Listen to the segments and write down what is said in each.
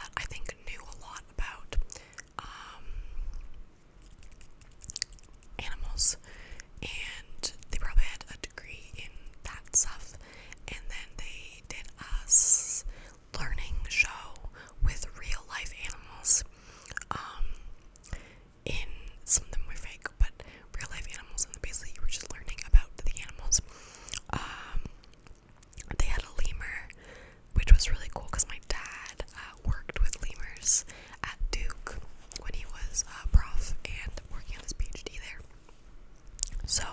that I think knew a lot about animals, and they probably had a degree in that stuff, and then they did a learning show with real life animals. In some of them were fake, but real life animals, and basically you were just learning about the animals. They had a lemur, which was really cool because my dad worked with lemurs at Duke when he was a prof and working on his PhD there. So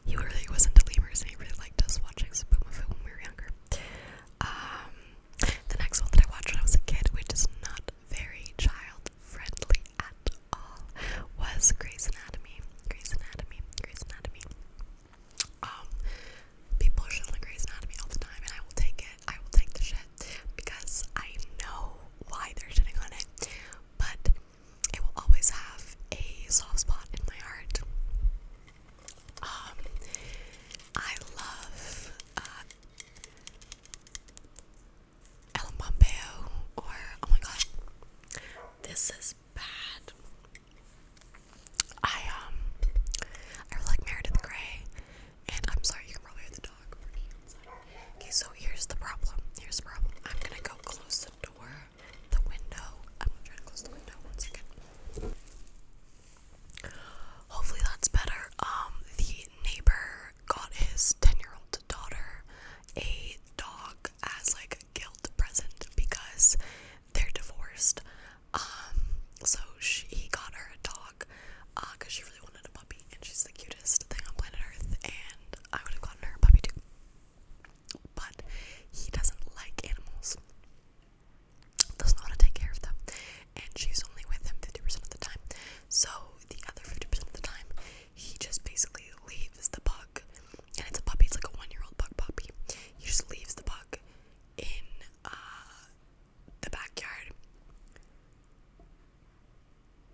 he really was into lemurs, and he really liked us watching Spoomafoo when we were younger. The next one that I watched when I was a kid, which is not very child friendly at all, was Grey's Anatomy. Grey's Anatomy. Grey's Anatomy. People shit on Grey's Anatomy all the time, and I will take it. I will take the shit because I know why they're shitting on it, but it will always have a soft spot in my heart. I love Ellen Pompeo, or oh my god, this is bad. I really like Meredith Grey, and I'm sorry, you can probably hear the dog barking outside. Okay, so here's the problem. I'm gonna go close the door, the window. I'm gonna try to close the window. 1 second. Hopefully that's better. The neighbor got his 10-year-old daughter a dog as like a guilt present because they're divorced. So he got her a dog because she really wanted a puppy, and she's the cutest thing on planet Earth, and I would have gotten her a puppy too. But he doesn't like animals, doesn't know how to take care of them, and she's only with him 50% of the time. So the other 50% of the time, he just basically leaves the pug, and it's a puppy, it's like a 1-year-old pug puppy. He just leaves the pug in the backyard.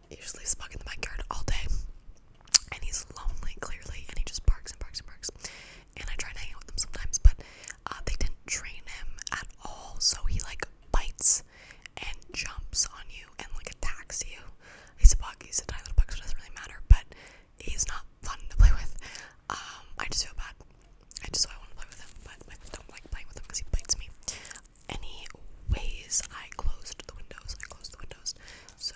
He just leaves the pug in the backyard all day, and he's lonely clearly, and he just barks and barks and barks. And I try to hang out with him sometimes, but they didn't train him at all, so he like bites and jumps on you and like attacks you. He's a pug, he's a tiny little pug, so it doesn't really matter, but he's not fun to play with. I just feel bad. I want to play with him, but I don't like playing with him because he bites me. Anyways, I closed the windows. So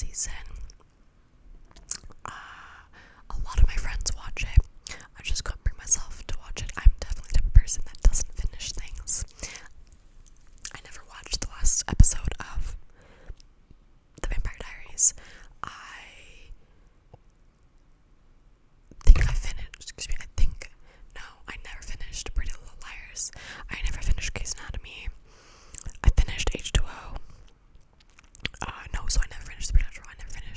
season. A lot of my friends watch it. I just couldn't bring myself to watch it. I'm definitely the type of person that doesn't finish things. I never watched the last episode of The Vampire Diaries. I never finished Pretty Little Liars. I never finished Grey's Anatomy. I finished H2O. No, so I never finished Supernatural. I never finished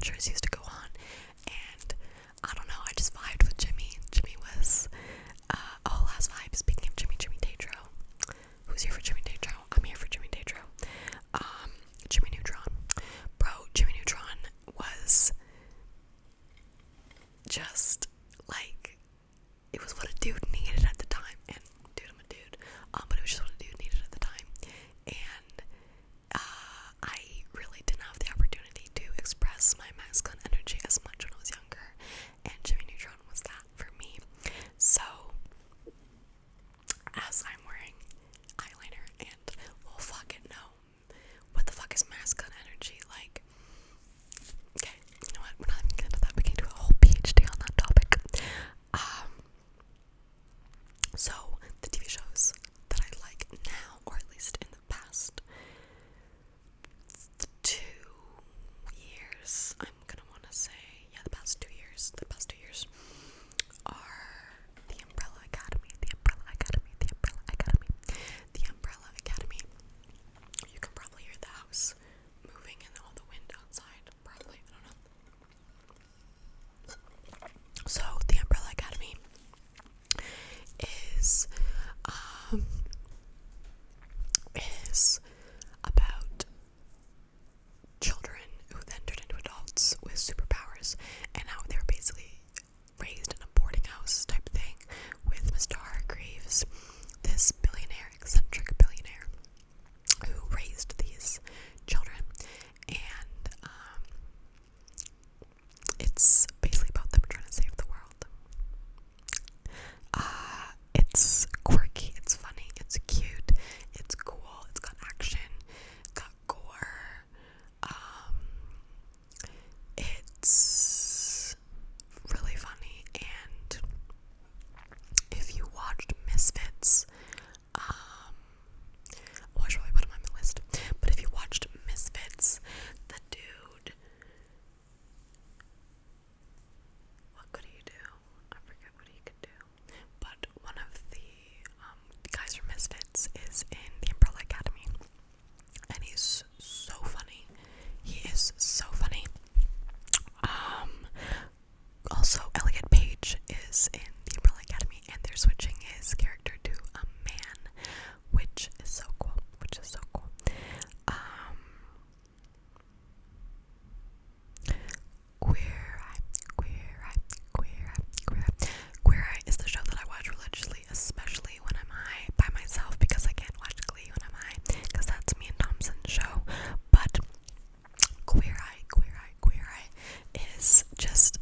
Adventures used to go on, and I don't know, I just vibed with Jimmy. Jimmy was a whole ass vibe. Speaking of Jimmy Tatro, who's here for Jimmy Tatro? I'm here for Jimmy Tatro. Jimmy Neutron. Bro, Jimmy Neutron was just like, it was what a dude needed at the time. And dude, I'm a dude. But it was just what a dude needed at the time. And I really didn't have the opportunity to express my masculine energy as much when I was younger. And Jimmy Neutron was that for me. So as I'm wearing eyeliner and well fucking no. What the fuck is masculine energy? Like, okay, you know what? We're not even getting into that. We can do a whole PhD on that topic. So the TV shows that I like now, or at least in the past 2 years, I'm gonna wanna say, yeah, the past 2 years are The Umbrella Academy. You can probably hear the house moving and all the wind outside, probably, I don't know. So The Umbrella Academy is about children who then turned into adults with superpowers, and how they were basically raised in a boarding house type thing with Mr. Hargreaves, this eccentric billionaire who raised these children. And it's basically about them trying to save the world. It's quirky, it's funny, it's cute, it's cool, it's got action, it's got gore, it's really funny. And if you watched Misfits, well, I should probably put him on my list, but if you watched Misfits, the dude, what could he do? I forget what he could do, but one of the guys from Misfits is in the Umbrella Academy, and he's so funny. He is so funny. Also, Elliot Page is in the Umbrella Academy, and they're switching his character to a man, which is so cool. Queer Eye is the show that I watch religiously, especially when I'm high by myself, because I can't watch Glee when I'm high, because that's me and Thompson's show. But Queer Eye is just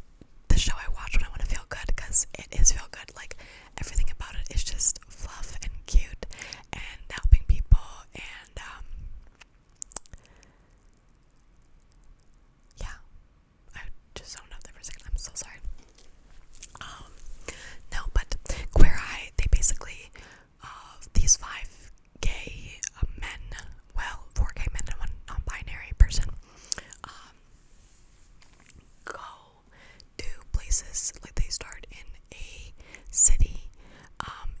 the show I watch when I want to feel good, because it is feel good. Like, everything about it is just fluff and cute and helping people, and yeah, I just zoned out there for a second. I'm so sorry. No, but Queer Eye, they basically, these 5 gay men, well, 4 gay men and 1 non-binary person, go to places. Like, they start in a city,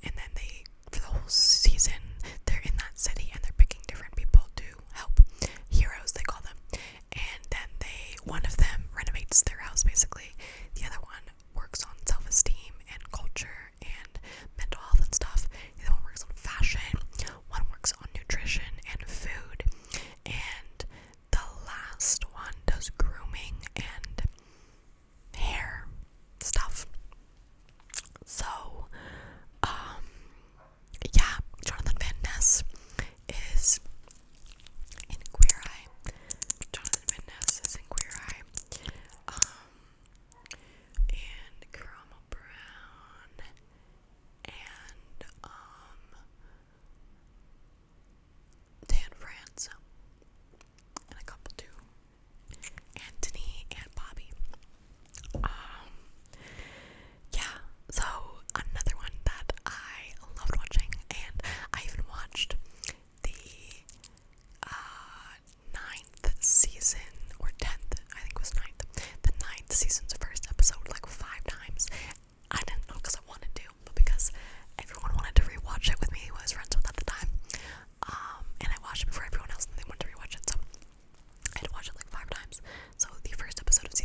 and then they, for the whole season, they're in that city, and they're picking different people to help, heroes they call them. And then one of them renovates their house, basically. The other one works on self-esteem and culture and mental health and stuff. The other one works on fashion. One works on nutrition and food. And the last one does grooming and hair stuff. So, yeah, Jonathan Van Ness is in Queer Eye. And Karama Brown, and Dan France, and a couple too, Anthony and Bobby. Yeah, so another one that I loved watching, and I even watched the 9th season, or 10th, I think it was 9th, the 9th season's first episode like 5 times. I didn't know because I wanted to, but because everyone wanted to rewatch it with me who I was friends with at the time, and I watched it before everyone else and they wanted to rewatch it, so I had to watch it like 5 times. So the first episode of season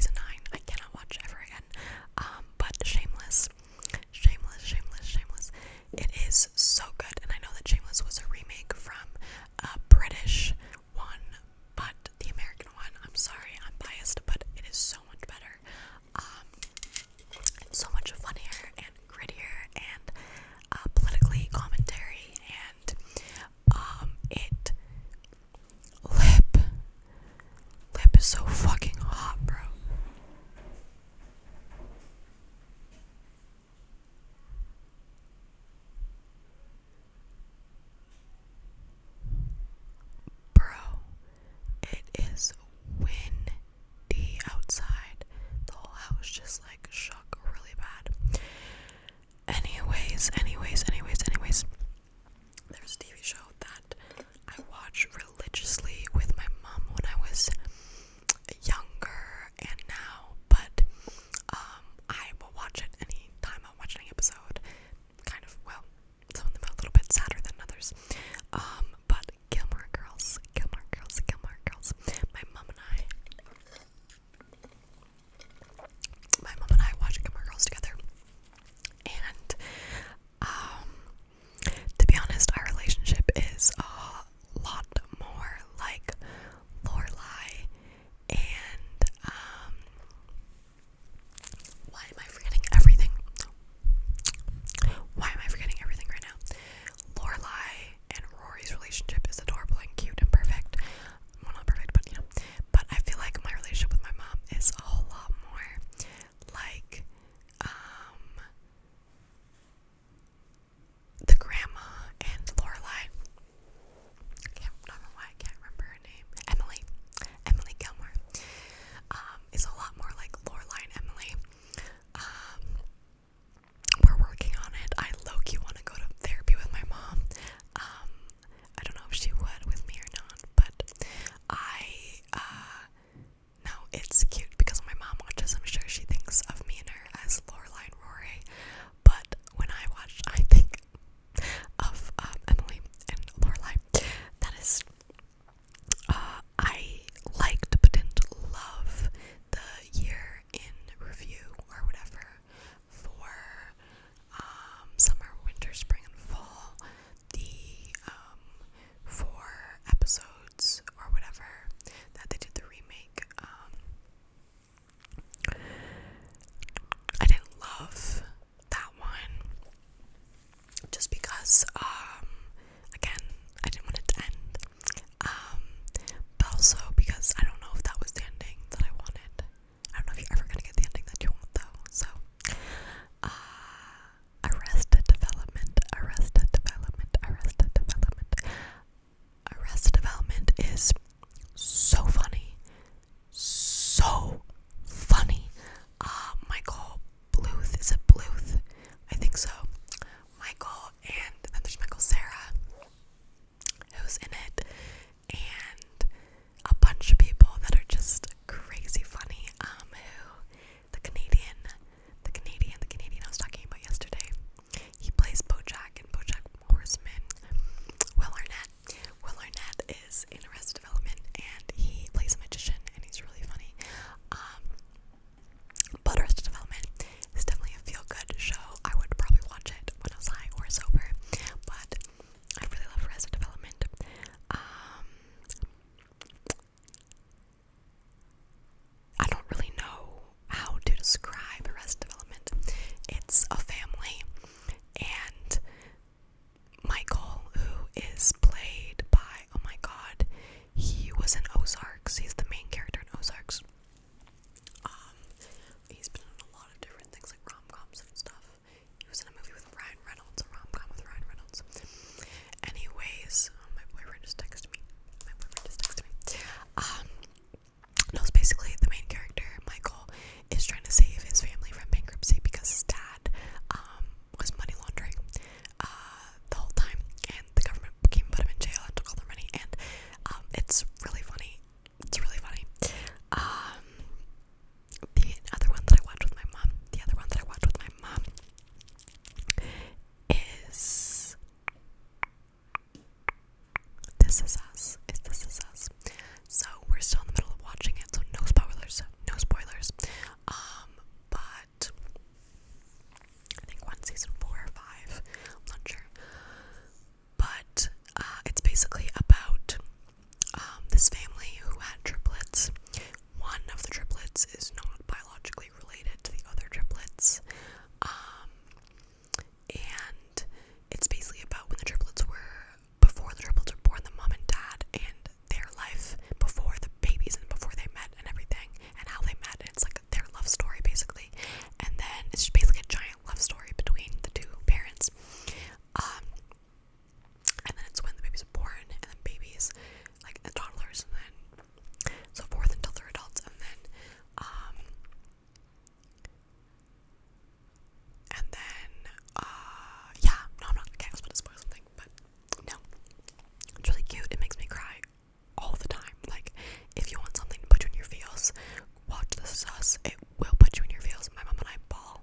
watch This Is Us. It will put you in your feels. My mom and I bawl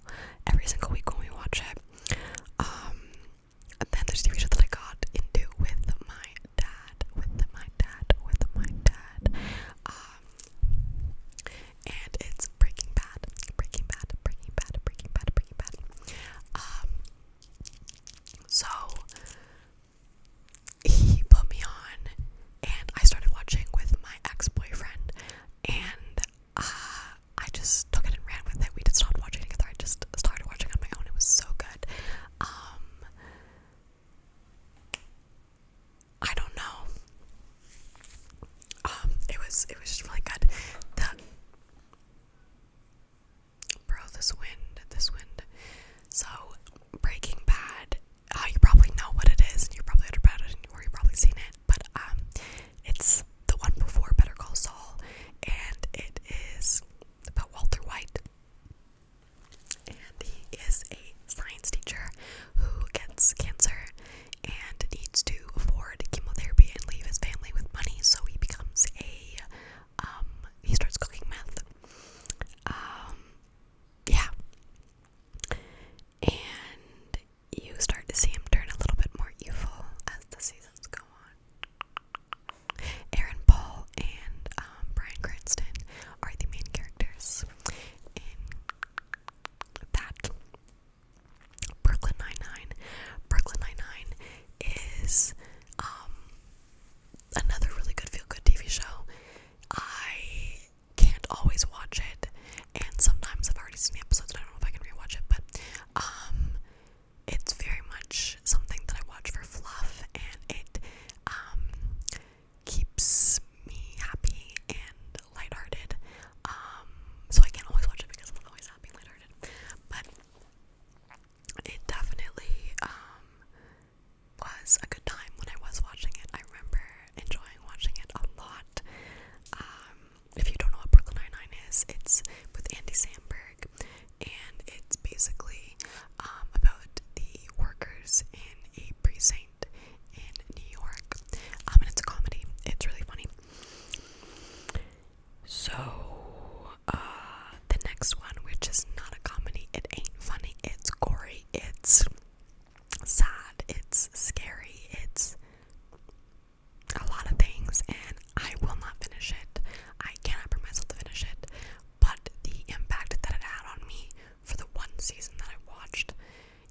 every single week when we watch it. And then there's a TV show that I got into with my dad. And it's Breaking Bad. So he put me on, and I started watching with my ex-boyfriend, and I just took it and ran with it. We didn't stop watching it together. I just started watching on my own. It was so good. I don't know. It was just really good. This wind. So Breaking Bad, you probably know what it is, and you probably heard about it, or you've probably seen it, but it's the one before Better Call Saul, and it is about Walter White, and he is a science teacher who gets cancer and needs to afford chemotherapy and leave his family with money, so he becomes he starts cooking meth. Yeah. And you start to see him turn a little bit more evil as the seasons go on. Aaron Paul and Bryan Cranston are the main characters in that. Brooklyn Nine-Nine. Brooklyn Nine-Nine is another really good feel-good TV show. I can't always watch it, and sometimes I've already seen the episodes and I don't know if I can rewatch it, but it's very much something that I watch for fluff, and it keeps me happy and lighthearted. So I can't always watch it because I'm not always happy and lighthearted, but it definitely was a good time when I was watching it. I remember enjoying watching it a lot. If you don't know what Brooklyn Nine-Nine is, it's with Andy Samberg, and it's basically about the workers in a precinct in New York, and it's a comedy. It's really funny. So the next one, which is not a comedy, it ain't funny, it's gory, it's sad, it's scary, it's a lot of things, and I will not finish it. I cannot bring myself to finish it, but the impact that it had on me for the one season that I watched,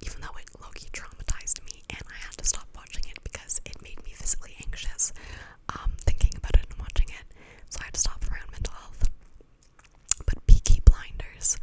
even though it low-key traumatized me and I had to stop watching it because it made me physically anxious thinking about it and watching it, so I had to stop around mental health. But Peaky Blinders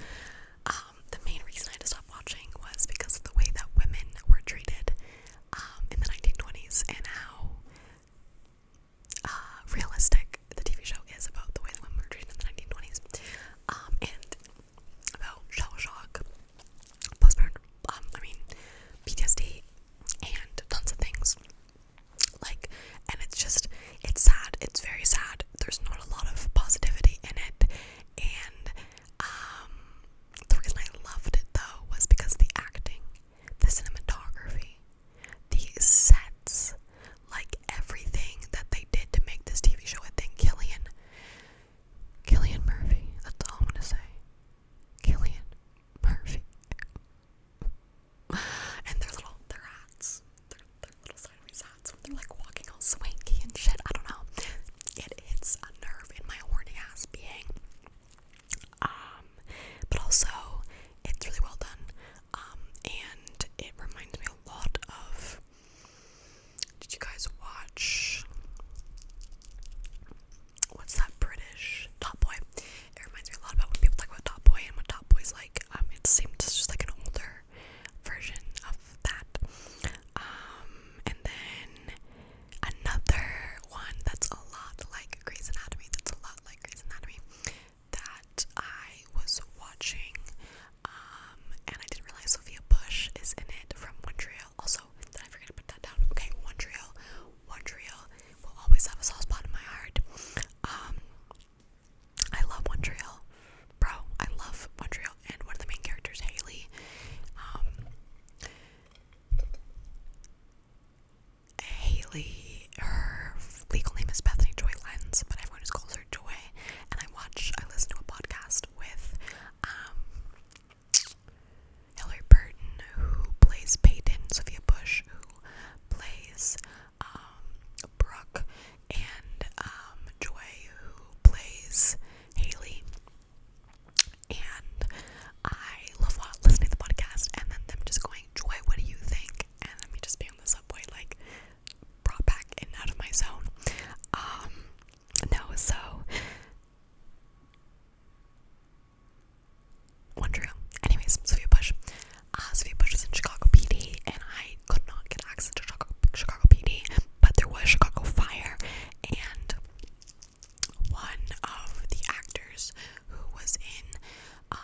was in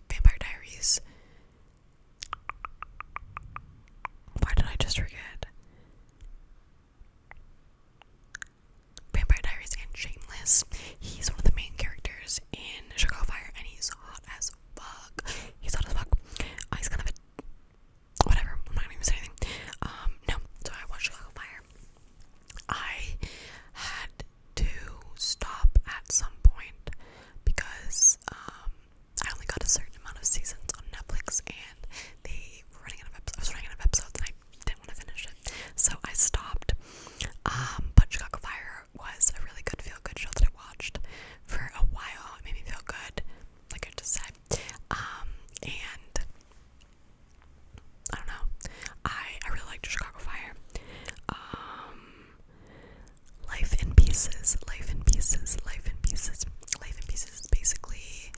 Vampire Diaries. Why did I just forget? Vampire Diaries and Shameless. He's one of the main characters in Chicago Fire, and he's hot as fuck. He's hot as fuck. He's kind of a whatever. I'm not gonna even say anything. No. So I watched Chicago Fire. I had to stop at some point because I only got a certain amount of seasons on Netflix, and they were running out of episodes. I was running out of episodes, and I didn't want to finish it, so I stopped. But Chicago Fire was a really good feel-good show that I watched for a while. It made me feel good, like I just said. And I don't know. I really liked Chicago Fire. Life in Pieces. Life in Pieces. Life in Pieces. Life in Pieces is basically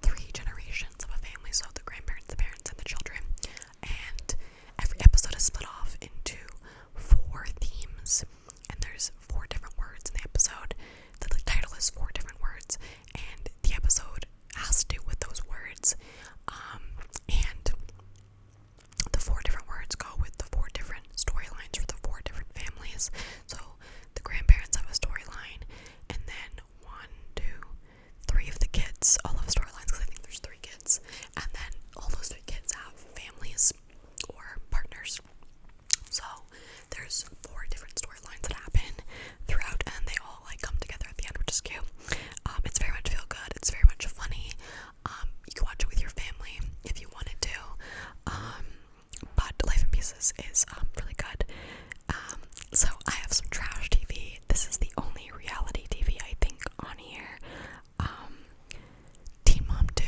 three generations of a family, so the grandparents, the parents, and the children. And every episode is split off into 4 themes, and there's 4 different words in the episode. The title is 4 different words, and the episode has to do with those words. And the 4 different words go with the 4 different storylines for the 4 different families. So the grandparents have a storyline, and then 1, 2, 3 of the kids all have storylines, because I think there's 3 kids, and then all those 3 kids have families or partners. So there's 4 different storylines that happen throughout, and they all like come together at the end, which is cute. It's very much feel good. It's very much funny. You can watch it with your family if you wanted to. But Life in Pieces is really good. So I have some trash TV. This is the only reality TV I think on here. Teen Mom 2.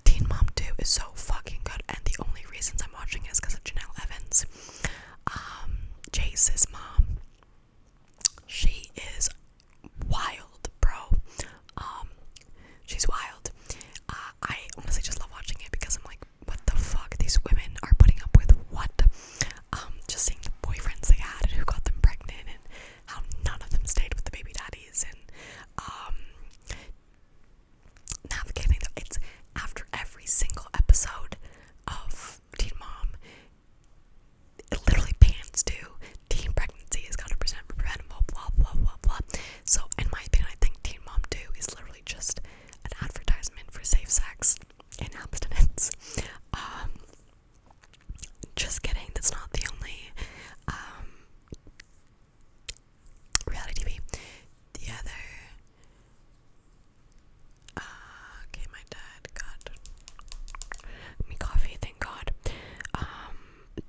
Teen Mom 2 is so fucking good, and the only reasons I'm watching is because of Janelle Evans. Jace's mom. She is wild, bro. She's wild. I honestly just love watching it because I'm like, what the fuck? These women are putting up with what? Just seeing the boyfriends they had and who got them pregnant, and how none of them stayed with the baby daddies, and navigating them. It's after every single episode of Teen Mom, it literally pans to teen pregnancy is 100% preventable, blah blah blah blah. So in my opinion, I think Teen Mom 2 is literally just an advertisement for safe sex and abstinence. Just kidding, that's not the only reality TV. The other okay, my dad got me coffee, thank God.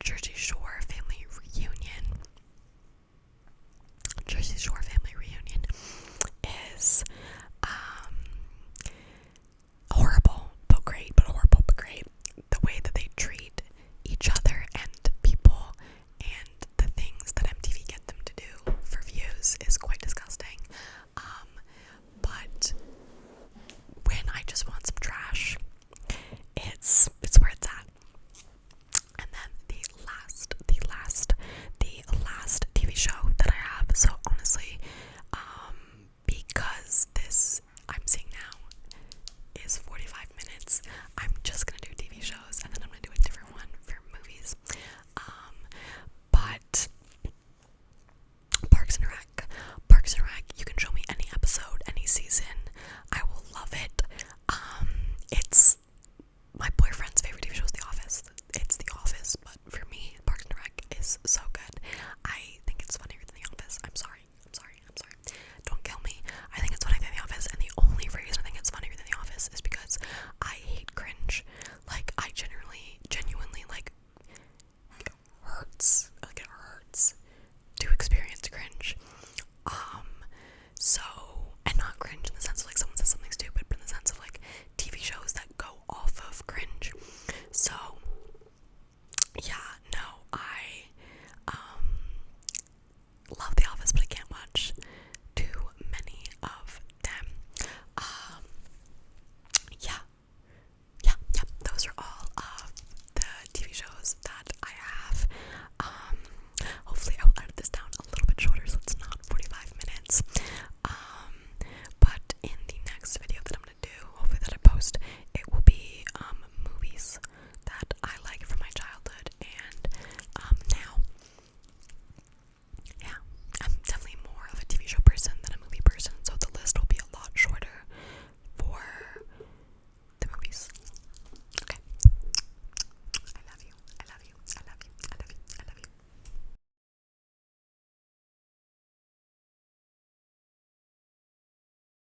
Jersey Shore Family Reunion. Jersey Shore Family Reunion is horrible but great, but horrible but great. The way that they treat each other and people, and the things that MTV get them to do for views is quite disgusting. But when I just want some trash, it's where it's at. And then the last TV show that I have. So honestly, because this I'm seeing now is 45 minutes, I'm just gonna do TV shows, and then I'm gonna do a different one for movies. But Parks and Rec, you can show me any episode, any season, I will love it. It's my boyfriend's favorite TV show is The Office. It's The Office, but for me, Parks and Rec is so good. I think it's funnier than The Office. I'm sorry. Don't kill me. I think it's funnier than The Office, and the only reason I think it's funnier than The Office is because I hate cringe. Like, I genuinely, like, it hurts. Like, it hurts to experience cringe. So, and not cringe in the sense of, like, someone